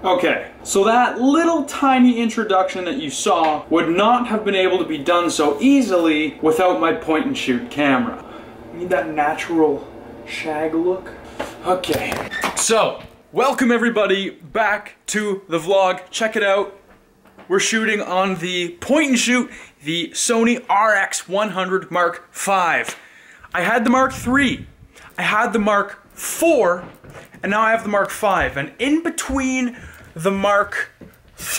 Okay, so that little tiny introduction that you saw would not have been able to be done so easily without my point and shoot camera. Need that natural shag look. Okay, so welcome everybody back to the vlog. Check it out. We're shooting on the point and shoot, the Sony RX100 Mark V. I had the Mark III, I had the Mark IV, and now I have the Mark V. And in between the Mark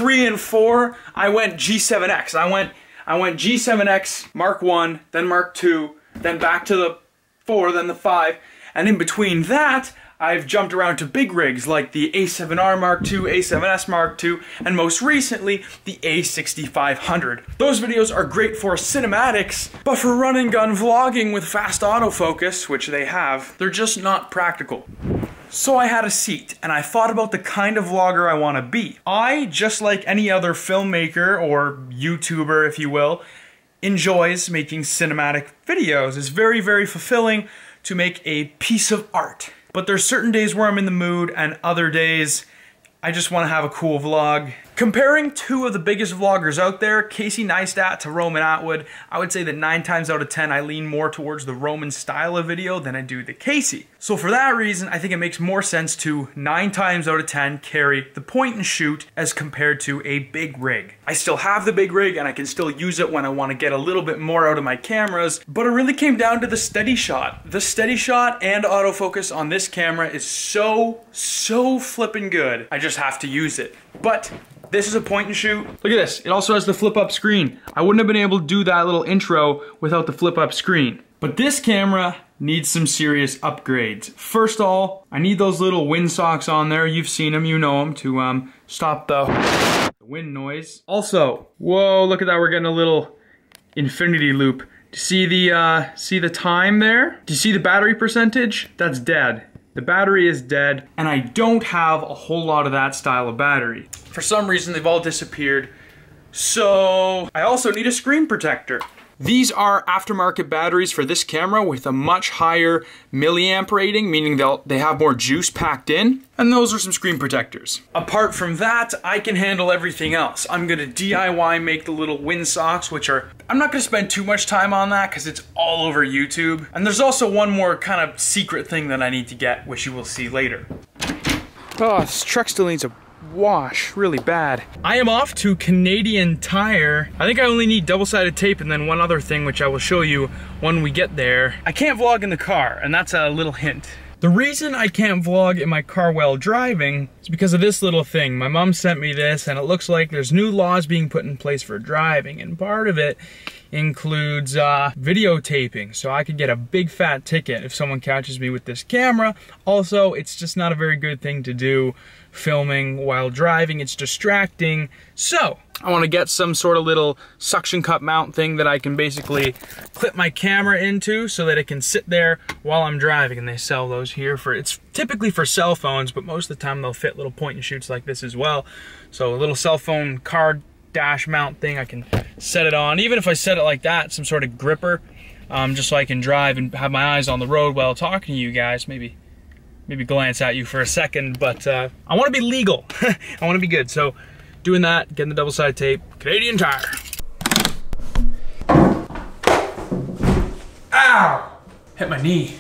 III and IV, I went G7X. I went G7X, Mark I, then Mark II, then back to the IV, then the V. And in between that, I've jumped around to big rigs like the A7R Mark II, A7S Mark II, and most recently, the A6500. Those videos are great for cinematics, but for run and gun vlogging with fast autofocus, which they have, they're just not practical. So I had a seat, and I thought about the kind of vlogger I want to be. I, just like any other filmmaker, or YouTuber if you will, enjoys making cinematic videos. It's very, very fulfilling to make a piece of art. But there's certain days where I'm in the mood, and other days I just want to have a cool vlog. Comparing two of the biggest vloggers out there, Casey Neistat to Roman Atwood, I would say that 9 times out of 10 I lean more towards the Roman style of video than I do the Casey. So for that reason, I think it makes more sense to 9 times out of 10 carry the point and shoot as compared to a big rig. I still have the big rig and I can still use it when I want to get a little bit more out of my cameras, but it really came down to the steady shot. The steady shot and autofocus on this camera is so flippin' good. I just have to use it. But this is a point and shoot. Look at this, it also has the flip up screen. I wouldn't have been able to do that little intro without the flip up screen. But this camera needs some serious upgrades. First of all, I need those little wind socks on there. You've seen them, you know them, to stop the wind noise. Also, whoa, look at that, we're getting a little infinity loop. Do you see the time there? Do you see the battery percentage? That's dead. The battery is dead, and I don't have a whole lot of that style of battery. For some reason, they've all disappeared. So, I also need a screen protector. These are aftermarket batteries for this camera with a much higher milliamp rating, meaning they have more juice packed in, and those are some screen protectors. Apart from that, I can handle everything else. I'm gonna DIY make the little wind socks, which are, I'm not gonna spend too much time on that because it's all over YouTube. And there's also one more kind of secret thing that I need to get, which you will see later. Oh, this truck still needs a wash really bad. I am off to Canadian Tire. I think I only need double-sided tape and then one other thing, which I will show you when we get there. I can't vlog in the car, and that's a little hint. The reason I can't vlog in my car while driving is because of this little thing. My mom sent me this, and it looks like there's new laws being put in place for driving, and part of it includes videotaping, so I could get a big fat ticket if someone catches me with this camera. Also, it's just not a very good thing to do filming while driving. It's distracting. So I want to get some sort of little suction cup mount thing that I can basically clip my camera into so that it can sit there while I'm driving, and they sell those here for, it's typically for cell phones, but most of the time they'll fit little point and shoots like this as well. So a little cell phone card dash mount thing, I can set it on. Even if I set it like that, some sort of gripper, just so I can drive and have my eyes on the road while talking to you guys. Maybe glance at you for a second, but I want to be legal. I want to be good. So doing that, getting the double-sided tape, Canadian Tire. Ow! Hit my knee.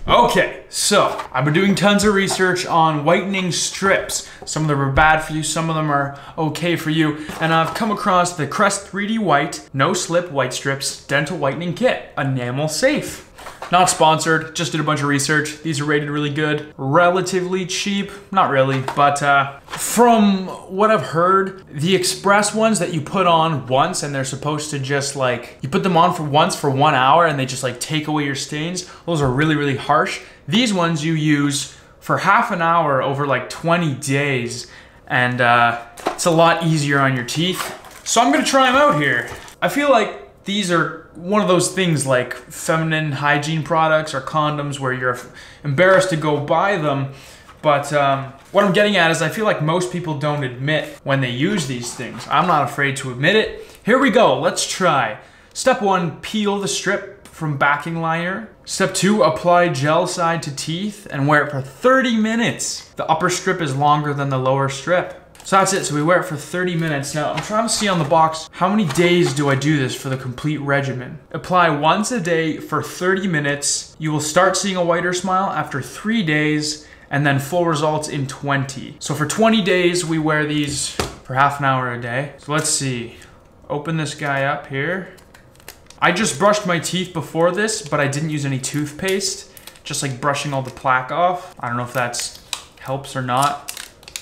Okay, so I've been doing tons of research on whitening strips. Some of them are bad for you, some of them are okay for you, and I've come across the Crest 3D White No Slip White Strips Dental Whitening Kit, enamel safe. Not sponsored, just did a bunch of research. These are rated really good, relatively cheap, not really, but from what I've heard, the express ones that you put on once and they're supposed to just like, you put them on for once for 1 hour and they just like take away your stains, those are really, really harsh. These ones you use for half an hour over like 20 days, and it's a lot easier on your teeth. So I'm gonna try them out here. I feel like these are one of those things like feminine hygiene products or condoms where you're embarrassed to go buy them. But what I'm getting at is I feel like most people don't admit when they use these things. I'm not afraid to admit it. Here we go, let's try. Step 1, peel the strip from backing liner. Step 2, apply gel side to teeth and wear it for 30 minutes. The upper strip is longer than the lower strip. So that's it, so we wear it for 30 minutes. Now, I'm trying to see on the box, how many days do I do this for the complete regimen? Apply once a day for 30 minutes. You will start seeing a whiter smile after 3 days, and then full results in 20. So for 20 days, we wear these for half an hour a day. So let's see, open this guy up here. I just brushed my teeth before this, but I didn't use any toothpaste, just like brushing all the plaque off. I don't know if that helps or not.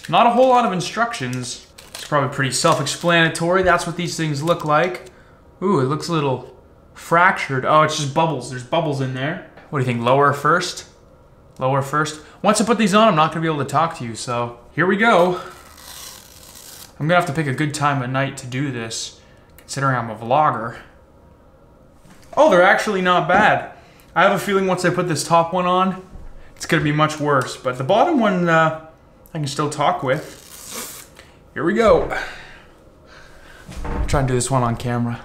Not a whole lot of instructions. It's probably pretty self-explanatory. That's what these things look like. Ooh, it looks a little fractured. Oh, it's just bubbles. There's bubbles in there. What do you think, lower first? Lower first? Once I put these on, I'm not gonna be able to talk to you, so here we go. I'm gonna have to pick a good time at night to do this, considering I'm a vlogger. Oh, they're actually not bad. I have a feeling once I put this top one on, it's gonna be much worse, but the bottom one, I can still talk with. Here we go. I'll try and do this one on camera.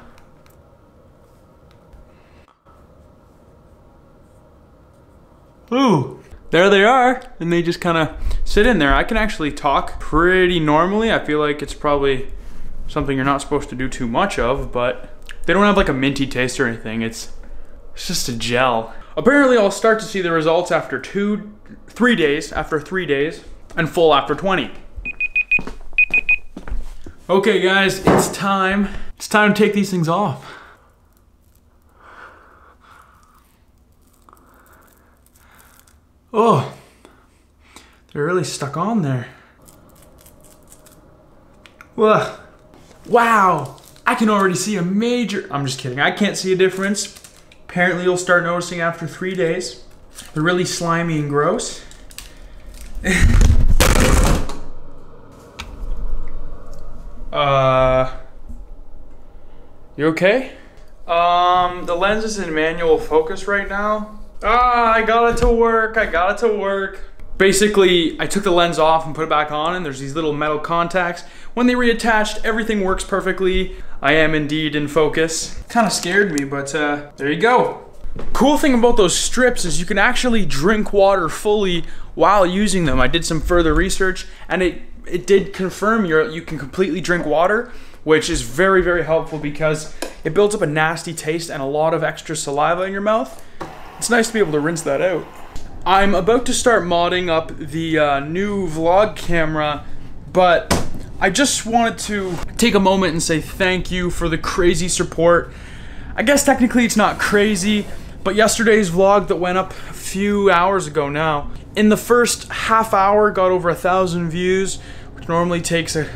Ooh, there they are. And they just kind of sit in there. I can actually talk pretty normally. I feel like it's probably something you're not supposed to do too much of, but they don't have like a minty taste or anything. It's just a gel. Apparently I'll start to see the results after 3 days, and full after 20. Okay guys, it's time. It's time to take these things off. Oh, they're really stuck on there. Ugh. Wow, I can already see a major, I'm just kidding, I can't see a difference. Apparently you'll start noticing after 3 days. They're really slimy and gross. You okay? The lens is in manual focus right now. I got it to work, Basically, I took the lens off and put it back on, and there's these little metal contacts. When they reattached, everything works perfectly. I am indeed in focus. Kind of scared me, but there you go. Cool thing about those strips is you can actually drink water fully while using them. I did some further research, and it did confirm you can completely drink water, which is very, very helpful because it builds up a nasty taste and a lot of extra saliva in your mouth. It's nice to be able to rinse that out. I'm about to start modding up the new vlog camera, but I just wanted to take a moment and say thank you for the crazy support. I guess technically it's not crazy, but yesterday's vlog that went up a few hours ago now, in the first half hour got over 1,000 views, which normally takes a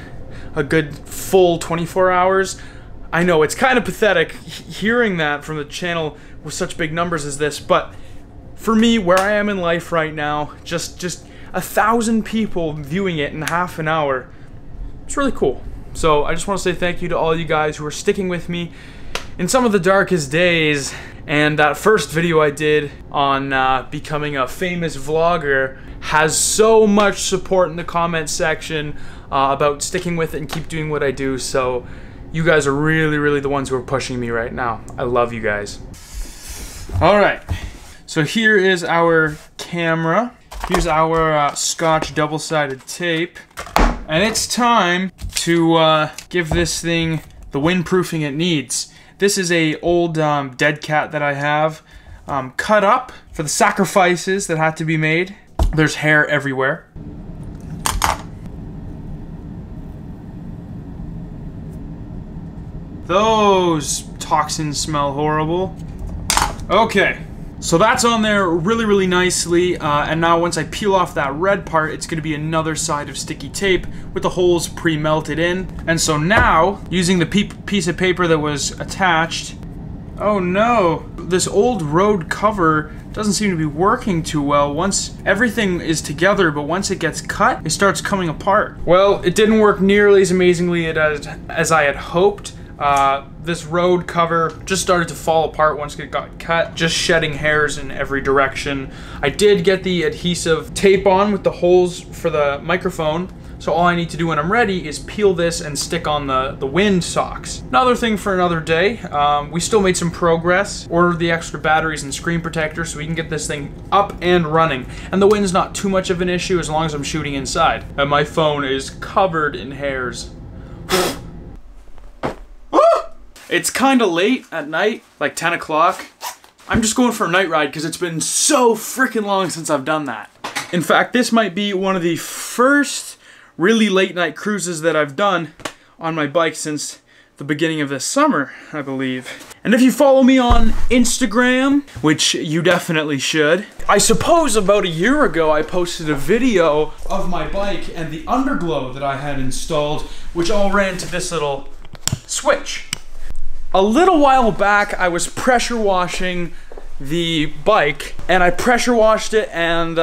good full 24 hours. I know, it's kind of pathetic hearing that from the channel with such big numbers as this, but for me, where I am in life right now, just 1,000 people viewing it in half an hour, it's really cool. So I just want to say thank you to all you guys who are sticking with me in some of the darkest days. And that first video I did on becoming a famous vlogger has so much support in the comment section about sticking with it and keep doing what I do. So you guys are really, really the ones who are pushing me right now. I love you guys. All right, so here is our camera. Here's our Scotch double-sided tape. And it's time to give this thing the windproofing it needs. This is a old dead cat that I have cut up for the sacrifices that had to be made. There's hair everywhere. Those toxins smell horrible. Okay, so that's on there really, really nicely. And now once I peel off that red part, it's gonna be another side of sticky tape with the holes pre-melted in. And so now, using the piece of paper that was attached, oh no, this old road cover doesn't seem to be working too well. Once everything is together, but once it gets cut, it starts coming apart. Well, it didn't work nearly as amazingly as I had hoped. This road cover just started to fall apart once it got cut, just shedding hairs in every direction. I did get the adhesive tape on with the holes for the microphone, So all I need to do when I'm ready is peel this and stick on the wind socks. Another thing for another day, we still made some progress. Ordered the extra batteries and screen protectors so we can get this thing up and running. And the wind's not too much of an issue as long as I'm shooting inside. And my phone is covered in hairs. It's kind of late at night, like 10 o'clock. I'm just going for a night ride because it's been so freaking long since I've done that. In fact, this might be one of the first really late night cruises that I've done on my bike since the beginning of this summer, I believe. And if you follow me on Instagram, which you definitely should, I suppose about a year ago I posted a video of my bike and the underglow that I had installed, which all ran to this little switch. A little while back, I was pressure washing the bike, and I pressure washed it and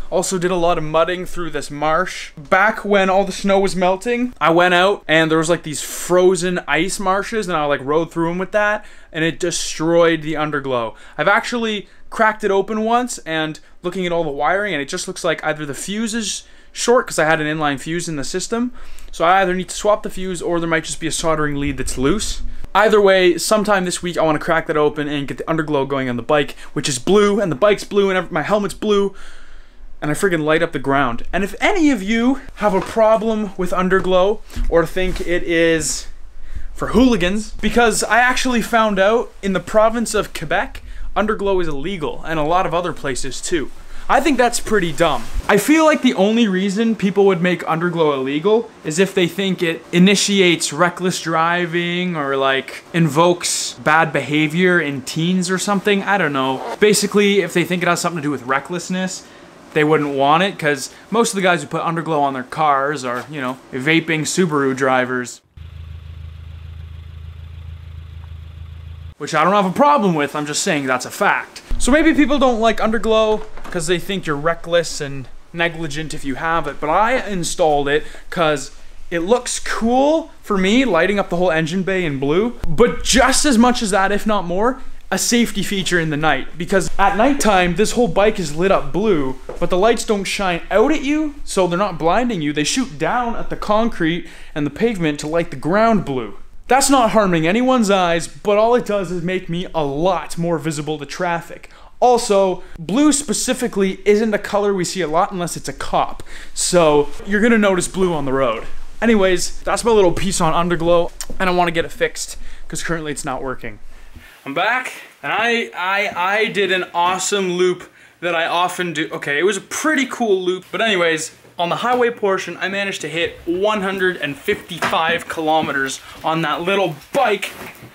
also did a lot of mudding through this marsh. Back when all the snow was melting, I went out and there was like these frozen ice marshes and I like rode through them with that and it destroyed the underglow. I've actually cracked it open once and looking at all the wiring and it just looks like either the fuse is short because I had an inline fuse in the system. So I either need to swap the fuse or there might just be a soldering lead that's loose. Either way, sometime this week I want to crack that open and get the underglow going on the bike, which is blue, and the bike's blue, and my helmet's blue, and I friggin' light up the ground. And if any of you have a problem with underglow, or think it is for hooligans, because I actually found out in the province of Quebec, underglow is illegal, and a lot of other places too. I think that's pretty dumb. I feel like the only reason people would make underglow illegal is if they think it initiates reckless driving or like invokes bad behavior in teens or something. I don't know. Basically, if they think it has something to do with recklessness, they wouldn't want it because most of the guys who put underglow on their cars are, you know, vaping Subaru drivers. Which I don't have a problem with, I'm just saying that's a fact. So maybe people don't like underglow because they think you're reckless and negligent if you have it, but I installed it because it looks cool for me, lighting up the whole engine bay in blue, but just as much as that, if not more, a safety feature in the night, because at nighttime, this whole bike is lit up blue, but the lights don't shine out at you, so they're not blinding you. They shoot down at the concrete and the pavement to light the ground blue. That's not harming anyone's eyes, but all it does is make me a lot more visible to traffic. Also, blue specifically isn't a color we see a lot unless it's a cop, so you're gonna notice blue on the road. Anyways, that's my little piece on underglow, and I want to get it fixed because currently it's not working. I'm back, and I did an awesome loop that I often do. Okay, it was a pretty cool loop, but anyways, on the highway portion, I managed to hit 155 kilometers on that little bike.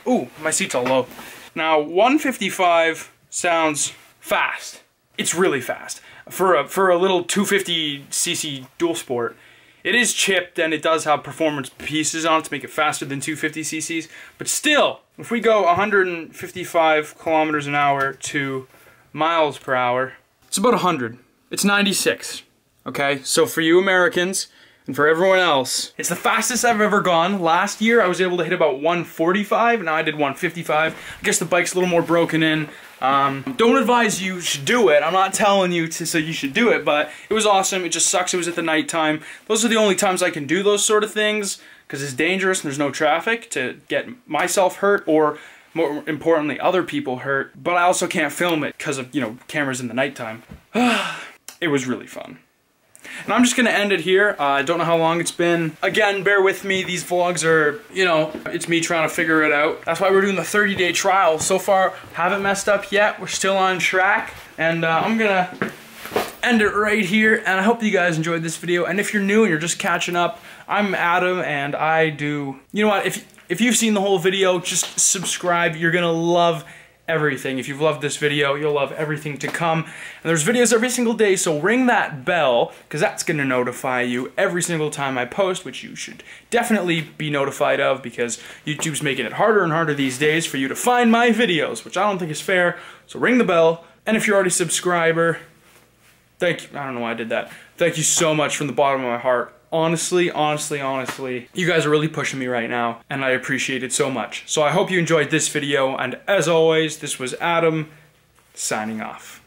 Ooh, my seat's all low. Now, 155 sounds fast. It's really fast. For a little 250cc dual sport. It is chipped and it does have performance pieces on it to make it faster than 250cc's, but still, if we go 155 kilometers an hour to miles per hour, it's about 100. It's 96. Okay, so for you Americans, and for everyone else, it's the fastest I've ever gone. Last year, I was able to hit about 145, now I did 155. I guess the bike's a little more broken in. Don't advise you should do it. I'm not telling you so you should do it, but it was awesome. It just sucks it was at the nighttime. Those are the only times I can do those sort of things, because it's dangerous and there's no traffic to get myself hurt, or more importantly, other people hurt. But I also can't film it because of, you know, cameras in the nighttime. It was really fun. And I'm just gonna end it here. I don't know how long it's been. Again, bear with me. These vlogs are, you know, it's me trying to figure it out. That's why we're doing the 30-day trial. So far, haven't messed up yet. We're still on track. And I'm gonna end it right here. And I hope you guys enjoyed this video. And if you're new and you're just catching up, I'm Adam and I do, you know what, if you've seen the whole video, just subscribe. You're gonna love everything. If you've loved this video, you'll love everything to come. And there's videos every single day, so ring that bell, because that's going to notify you every single time I post, which you should definitely be notified of, because YouTube's making it harder and harder these days for you to find my videos, which I don't think is fair. So ring the bell, and if you're already a subscriber, thank you. I don't know why I did that. Thank you so much from the bottom of my heart. Honestly, you guys are really pushing me right now, and I appreciate it so much. So I hope you enjoyed this video, and as always, this was Adam, signing off.